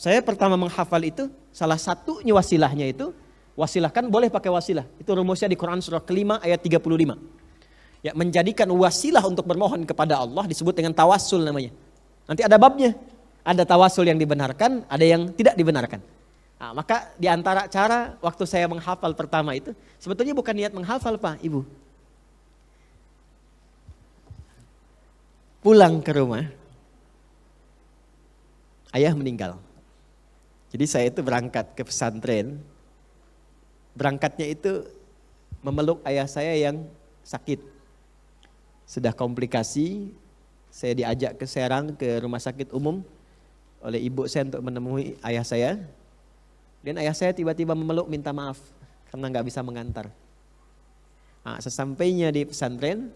Saya pertama menghafal itu, salah satunya wasilahnya itu, wasilah kan boleh pakai wasilah. Itu rumusnya di Quran surah kelima ayat 35. Ya, menjadikan wasilah untuk bermohon kepada Allah disebut dengan tawassul namanya. Nanti ada babnya. Ada tawassul yang dibenarkan, ada yang tidak dibenarkan. Nah, maka di antara cara waktu saya menghafal pertama itu, sebetulnya bukan niat menghafal Pak, Ibu. Pulang ke rumah, ayah meninggal. Jadi saya itu berangkat ke pesantren. Berangkatnya itu memeluk ayah saya yang sakit. Sudah komplikasi, saya diajak ke Serang ke rumah sakit umum oleh ibu saya untuk menemui ayah saya. Dan ayah saya tiba-tiba memeluk minta maaf karena nggak bisa mengantar. Nah, sesampainya di pesantren,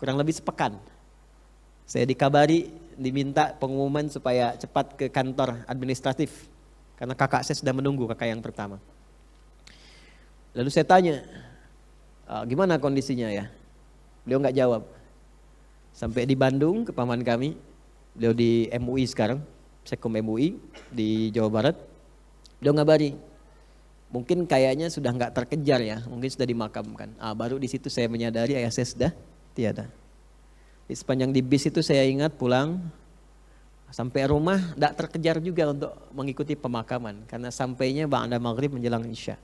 kurang lebih sepekan, saya dikabari, diminta pengumuman supaya cepat ke kantor administratif. Karena kakak saya sudah menunggu, kakak yang pertama. Lalu saya tanya, gimana kondisinya ya? Beliau nggak jawab. Sampai di Bandung ke paman kami, beliau di MUI sekarang, Sekom MUI di Jawa Barat. Beliau ngabari, mungkin kayaknya sudah nggak terkejar ya, mungkin sudah dimakamkan. Baru di situ saya menyadari ayah saya sudah tiada. Di sepanjang di bis itu saya ingat pulang, sampai rumah tidak terkejar juga untuk mengikuti pemakaman. Karena sampainya ba'da maghrib menjelang isya.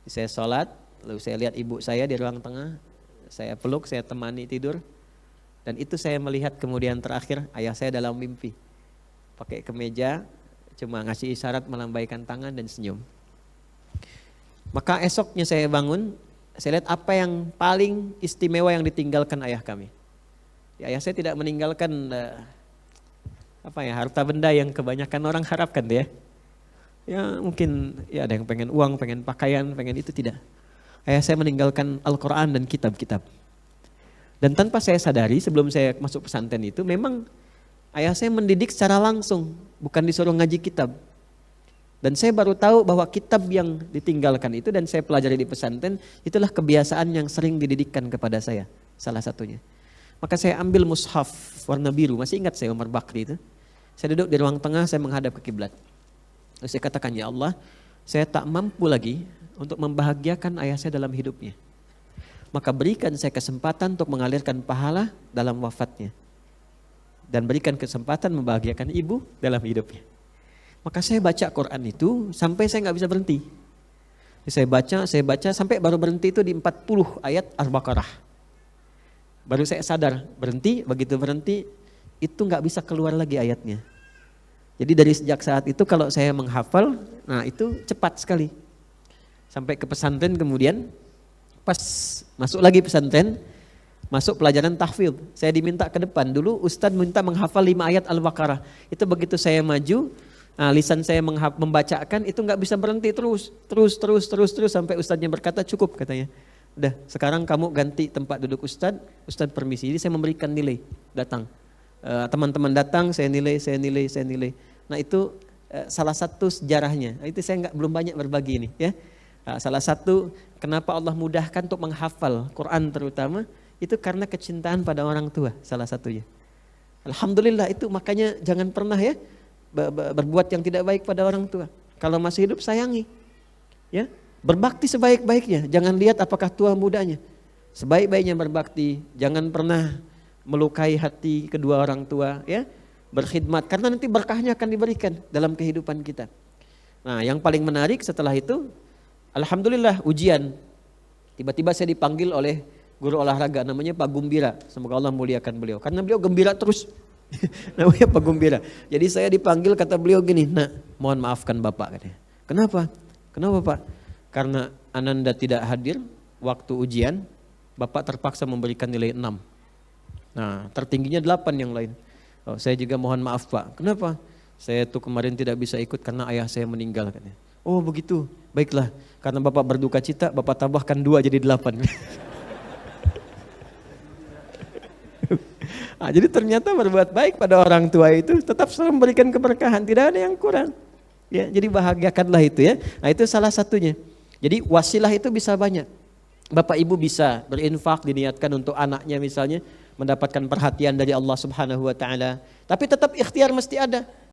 Saya sholat, lalu saya lihat ibu saya di ruang tengah, saya peluk, saya temani tidur. Dan itu saya melihat kemudian terakhir ayah saya dalam mimpi. Pakai kemeja, cuma ngasih isyarat melambaikan tangan dan senyum. Maka esoknya saya bangun, saya lihat apa yang paling istimewa yang ditinggalkan ayah kami. Ya, ayah saya tidak meninggalkan harta benda yang kebanyakan orang harapkan ya. Ya mungkin ya ada yang pengen uang, pengen pakaian, pengen itu, tidak. Ayah saya meninggalkan Al-Quran dan kitab-kitab. Dan tanpa saya sadari sebelum saya masuk pesantren itu memang ayah saya mendidik secara langsung, bukan disuruh ngaji kitab. Dan saya baru tahu bahwa kitab yang ditinggalkan itu dan saya pelajari di pesantren, itulah kebiasaan yang sering dididikkan kepada saya, salah satunya. Maka saya ambil mushaf warna biru, masih ingat saya Umar Bakri itu. Saya duduk di ruang tengah, saya menghadap ke kiblat. Lalu saya katakan, ya Allah, saya tak mampu lagi untuk membahagiakan ayah saya dalam hidupnya. Maka berikan saya kesempatan untuk mengalirkan pahala dalam wafatnya. Dan berikan kesempatan membahagiakan ibu dalam hidupnya. Maka saya baca Quran itu sampai saya gak bisa berhenti. Saya baca sampai baru berhenti itu di 40 ayat Al-Baqarah. Baru saya sadar, berhenti, begitu berhenti itu gak bisa keluar lagi ayatnya. Jadi dari sejak saat itu kalau saya menghafal, nah itu cepat sekali. Sampai ke pesantren kemudian, pas masuk lagi pesantren, masuk pelajaran tahfidz. Saya diminta ke depan, dulu Ustadz minta menghafal 5 ayat Al-Baqarah. Itu begitu saya maju, lisan saya membacakan itu gak bisa berhenti terus sampai Ustadznya berkata cukup katanya. Udah sekarang kamu ganti tempat duduk Ustadz permisi. Jadi saya memberikan nilai, datang. Teman-teman datang, saya nilai. Nah itu salah satu sejarahnya. Itu saya belum banyak berbagi ini ya. Salah satu kenapa Allah mudahkan untuk menghafal Quran terutama itu karena kecintaan pada orang tua salah satunya. Alhamdulillah itu makanya jangan pernah ya berbuat yang tidak baik pada orang tua. Kalau masih hidup sayangi, ya berbakti sebaik-baiknya. Jangan lihat apakah tua mudanya. Sebaik-baiknya berbakti. Jangan pernah melukai hati kedua orang tua, ya. Berkhidmat karena nanti berkahnya akan diberikan dalam kehidupan kita. Nah, yang paling menarik setelah itu, alhamdulillah ujian. Tiba-tiba saya dipanggil oleh guru olahraga namanya Pak Gumbira. Semoga Allah muliakan beliau. Karena beliau gembira terus. Namanya Pak Gumbira. Jadi saya dipanggil kata beliau gini, "Nak, mohon maafkan Bapak," katanya. "Kenapa?" "Kenapa, Pak?" "Karena Ananda tidak hadir waktu ujian, Bapak terpaksa memberikan nilai 6. Nah, tertingginya 8 yang lain. "Oh, saya juga mohon maaf, Pak." "Kenapa?" "Saya tuh kemarin tidak bisa ikut karena ayah saya meninggal," katanya. "Oh, begitu. Baiklah, karena Bapak berduka cita, Bapak tambahkan 2 jadi 8." Nah, jadi ternyata berbuat baik pada orang tua itu tetap selalu memberikan keberkahan, tidak ada yang kurang. Ya, jadi bahagiakanlah itu ya. Nah, itu salah satunya. Jadi wasilah itu bisa banyak. Bapak Ibu bisa berinfak diniatkan untuk anaknya misalnya mendapatkan perhatian dari Allah Subhanahu wa taala. Tapi tetap ikhtiar mesti ada.